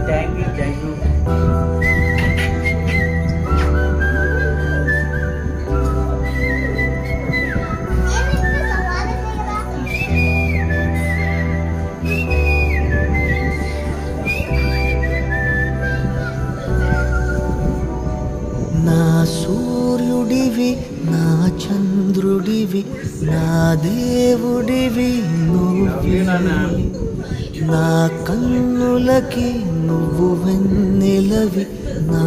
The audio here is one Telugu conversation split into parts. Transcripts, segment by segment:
Thank you. నా సూర్యుడివి, నా చంద్రుడివి, నా దేవుడివి నువ్వే. నా కన్నులకి నువ్వు వెన్నెలవి, నా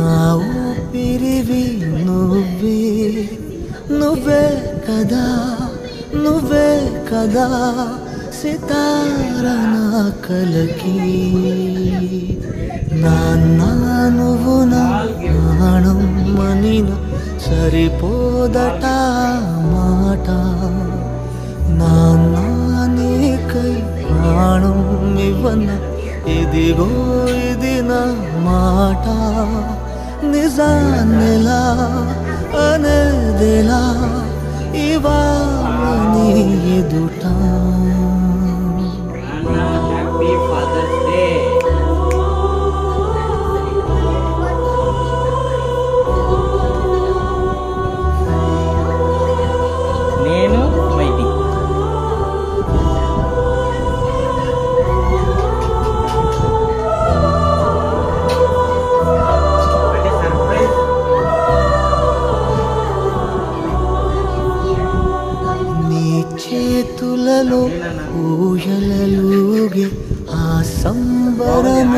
ఊపిరివి నువ్వే. నువ్వే కదా, నువ్వే కదా సితారా నా కలకి. నాన్న నువ్వు నా ప్రాణం మనిన సరిపోదట మాట. నాన్న నీకై ప్రాణం ఇవ్వన ఇదిగో ఇది నా మాట. నిజాన్నెలా అనేదిలా ఇవాళ నీ ఎదుట. Happy Father's Day. నేను మైటి. నీ చేతులలో ఊయలలుగే ఆ సంబరమంకెప్పుడు.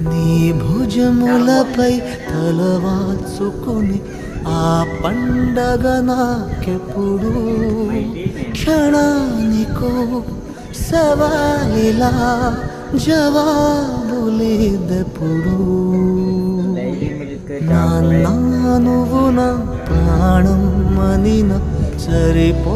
నీ భుజములపై తలవాల్చుకొని ఆ పండగ నాకెప్పుడు. క్షణానికో సవాలిలా జవాబు లేదెప్పుడు. నాన్న నువ్వు నా ప్రాణం మనిన సరిపో